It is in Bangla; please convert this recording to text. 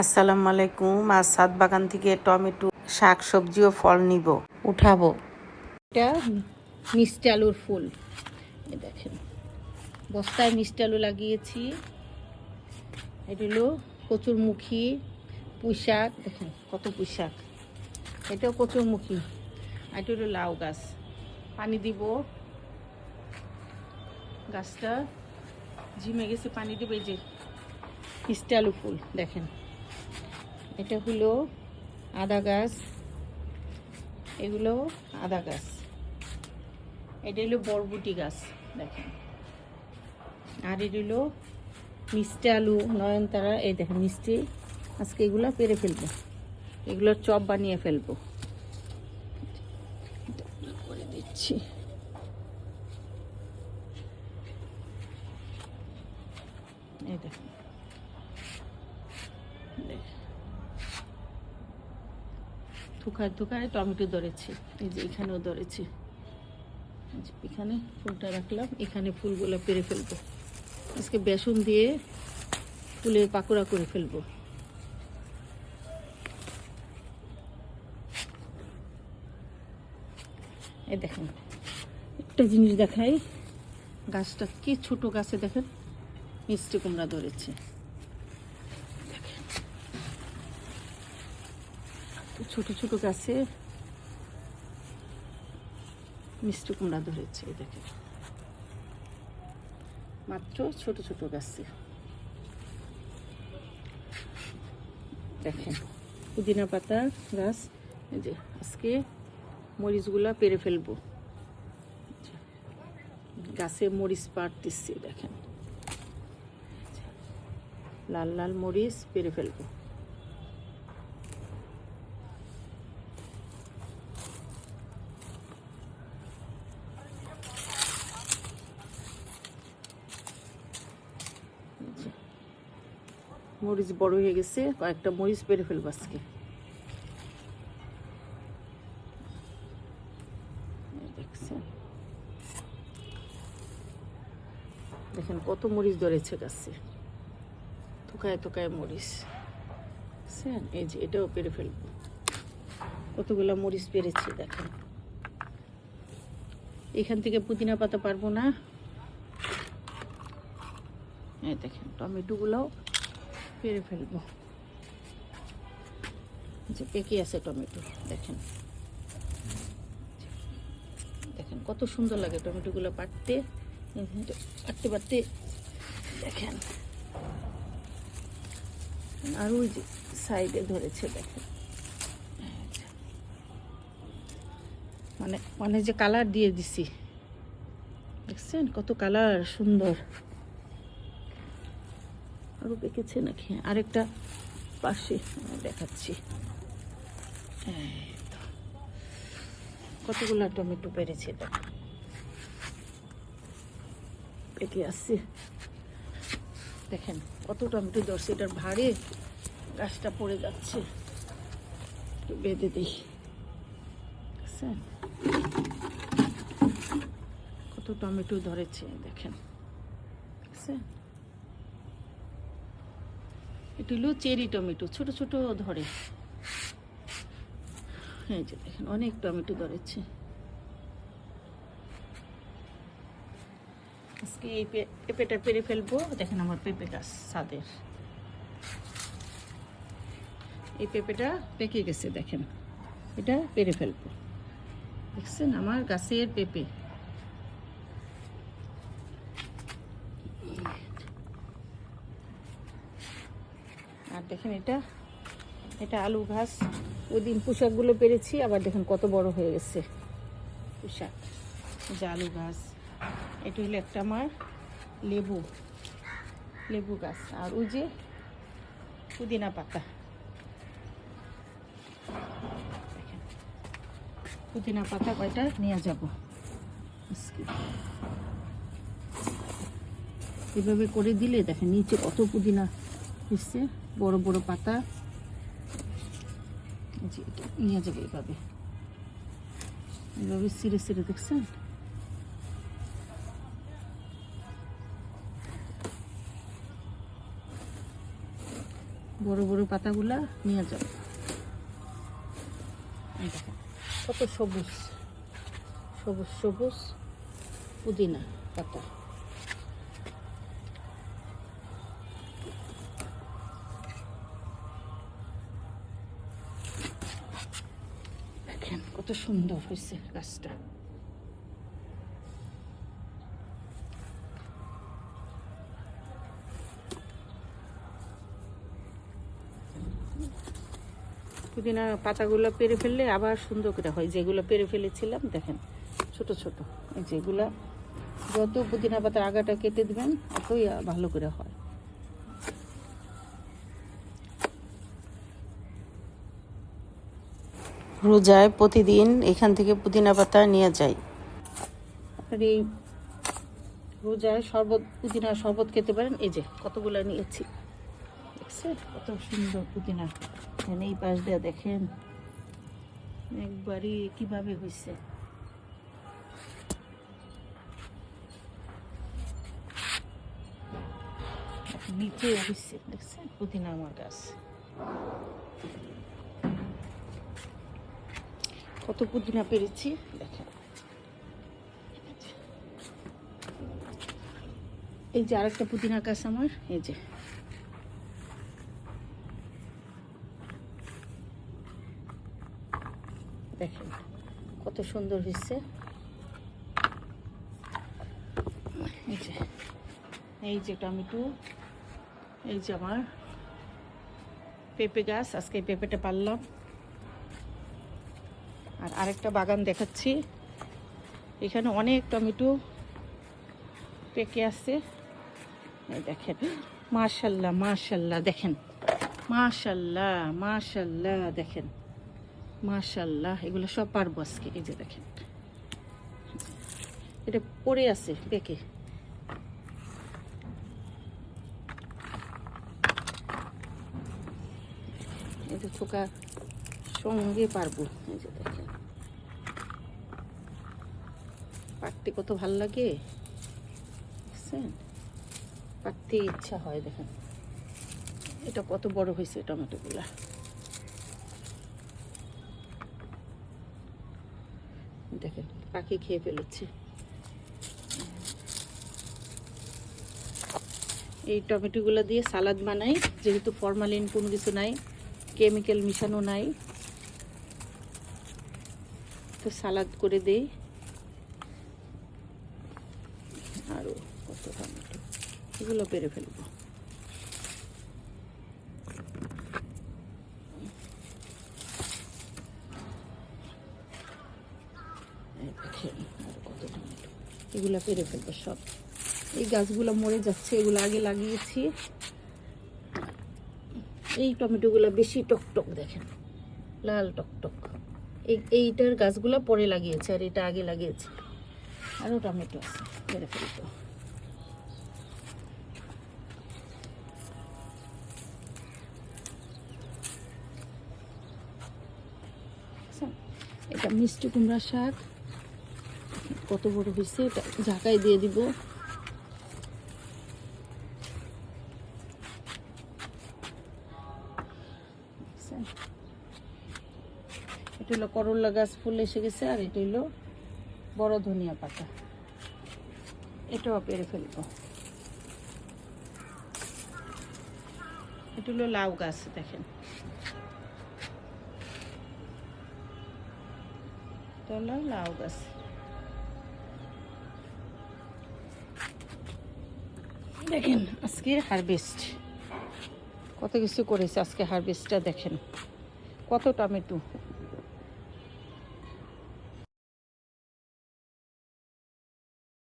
আসসালামু আলাইকুম। আজ ছাদ বাগান থেকে টমেটো, শাক সবজি ও ফল নিব, উঠাবো। এটা মিষ্টি আলুর ফুল, এই দেখেন বস্তায় মিষ্টি আলু লাগিয়েছি। এটা হলো কচুরমুখী, পুঁই শাক, দেখেন কত পুঁই শাক, এটাও কচুরমুখী। আর এটা হলো লাউ গাছ। পানি দিব, গাছটা ঝিমে গেছে, পানি দিব। এই যে মিষ্টি আলু ফুল দেখেন। এটা হলো আদা গাছ, এগুলো আদা গাছ। এটা হলো বরবটি গাছ দেখেন। আর এটা হলো মিষ্টি আলু, নয়নতারা। এই দেখেন মিষ্টি, আজকে এগুলো পেরে ফেলবো, এগুলোর চপ বানিয়ে ফেলবো। করে দিচ্ছি, এই দেখেন থুকায় থুকায় টমেটো ধরেছে। এই যে এখানেও ধরেছে, এখানে ফুলটা রাখলাম, এখানে ফুলগুলো পেরে ফেলবো। আজকে বেসন দিয়ে ফুলের পাকোড়া করে ফেলবো। এই দেখেন একটা জিনিস দেখাই, গাছটা কি ছোট গাছে দেখেন মিষ্টি কুমড়া ধরেছে। ছোট ছোট গাছে মিষ্টি কুমড়া ধরেছে, এই দেখেন মাত্র ছোট ছোট গাছে। দেখেন পুদিনা পাতা গাছ। এই যে আজকে মরিচগুলা পেরে ফেলবো, গাছে মরিচ পাড়তেছি দেখেন, লাল লাল মরিচ পেরে ফেলবো। মরিচ বড় হয়ে গেছে, কয়েকটা মরিচ পেরে ফেলবো আজকে। দেখছেন, দেখেন কত মরিচ ধরেছে গাছে, থোকায় থোকায় মরিচ। এই যে এটাও পেরে ফেলবো, কতগুলো মরিচ পেরেছি দেখেন। এখান থেকে পুদিনা পাতা পারবো না। এই দেখেন টমেটোগুলোও পেরে ফেলবো, যে পেকে আছে টমেটো দেখেন। দেখেন কত সুন্দর লাগে টমেটোগুলো পাড়তে, পাড়তে পাড়তে দেখেন। আর ওই যে সাইডে ধরেছে দেখেন, মানে মানে যে কালার দিয়ে দিছি দেখছেন, কত কালার সুন্দর। আরো পেকেছে নাকি, আরেকটা পাশে দেখাচ্ছি। কতগুলো টমেটো পেরেছে দেখো, পেকে আসছে দেখেন কত টমেটো ধরছে। এটার ভারে গাছটা পড়ে যাচ্ছে, একটু বেঁধে দিই। কত টমেটো ধরেছে দেখেন। এটা হলো চেরি টমেটো, ছোট ছোট ধরে। এই যে দেখেন অনেক টমেটো ধরেছে। আজকে এই পেঁপেটা পেরে ফেলবো। দেখেন আমার পেঁপে গাছ ছাদের, এই পেঁপেটা পেকে গেছে দেখেন, এটা পেরে ফেলবো। দেখছেন আমার গাছের পেঁপে। আর দেখেন এটা এটা আলু গাছ, ওই দিন পুঁশাকগুলো পেরেছি, আবার দেখেন কত বড় হয়ে গেছে পুঁশাক। যে আলু গাছ, এটা হলো একটা আমার লেবু গাছ। আর ওই যে পুদিনা পাতা, দেখেন পুদিনা পাতা কয়টা নিয়ে যাব আজকে। এভাবে করে দিলে দেখেন নিচে কত পুদিনা এসছে, বড় বড় পাতা। নিয়ে যাবে এভাবে, এভাবে ছিঁড়ে ছিঁড়ে দেখছেন। বড় বড় পাতাগুলা নিয়ে যাও। এই দেখেন কত সবুজ সবুজ সবুজ পুদিনা পাতা। দেখেন কত সুন্দর হয়েছে গাছটা। পুদিনা পাতাগুলো পেরে ফেললে আবার সুন্দর করে হয়। যেগুলো পেরে ফেলেছিলাম দেখেন ছোট ছোট, এই যেগুলা যত পুদিনা পাতার আগাটা কেটে দিবেন অতই ভালো করে হয়। রোজায় প্রতিদিন এখান থেকে পুদিনা পাতা নিয়ে যাই। আপনার এই রোজায় শরবত, পুদিনা শরবত খেতে পারেন। এই যে কতগুলো নিয়েছি, দেখছেন কত সুন্দর পুদিনা। এই পাশ দিয়ে দেখেন একবারই কিভাবে হয়েছে। নিচে হয়েছে দেখছেন পুদিনা আমার গাছ। কত পুদিনা পেরেছি দেখেন। এই যে আরেকটা পুদিনা গাছ আমার, এই যে দেখেন কত সুন্দর হয়েছে। এই যে টমেটো, এই যে আমার পেঁপে গাছ। আজকে এই পেঁপেটা পারলাম। আর আরেকটা বাগান দেখাচ্ছি, এখানে অনেক টমেটো পেকে আছে। এই দেখেন মাশাল্লাহ মাশাল্লাহ, দেখেন মাশাল্লাহ মাশাল্লাহ, দেখেন মাশাল্লাহ। এগুলো সব পারবো আজকে। এই যে দেখেন এটা পড়ে আছে পেকে। এই যে থোকা সঙ্গে পারবো। এই যে দেখেন পাকতে কত ভাল লাগে, দেখছেন পাকতে ইচ্ছা হয়। দেখেন এটা কত বড় হয়েছে টমেটোগুলা। দেখেন পাখি খেয়ে ফেলেছে। এই টমেটোগুলো দিয়ে সালাদ বানাই, যেহেতু ফরমালিন কোনো কিছু নাই, কেমিক্যাল মিশানো নাই, তো সালাদ করে দেই। আরো কত টমেটো, এগুলো পেরে ফেলবো। এগুলা পেরে ফেলবো সব। এই গাছগুলো মরে যাচ্ছে, এগুলো আগে লাগিয়েছি। এই টমেটোগুলো বেশি টকটক, দেখেন লাল টকটক। এইটার গাছগুলো পরে লাগিয়েছে, আর এটা আগে লাগিয়েছে। আরও টমেটো আছে, পেরে ফেলবো। এটা মিষ্টি কুমড়া শাক, কত বড় হয়েছে। এটা ঝাঁকায় দিয়ে দিব। এটা হলো করলা গাছ, ফুল এসে গেছে। আর এটা হলো বড় ধনিয়া পাতা, এটাও পেরে ফেলবো। এটা হলো লাউ গাছ, দেখেন এটা হলো লাউ গাছ। দেখেন আজকে হারভেস্ট, কত কিছু করেছে আজকে হারভেস্টটা। দেখেন কত টমেটো,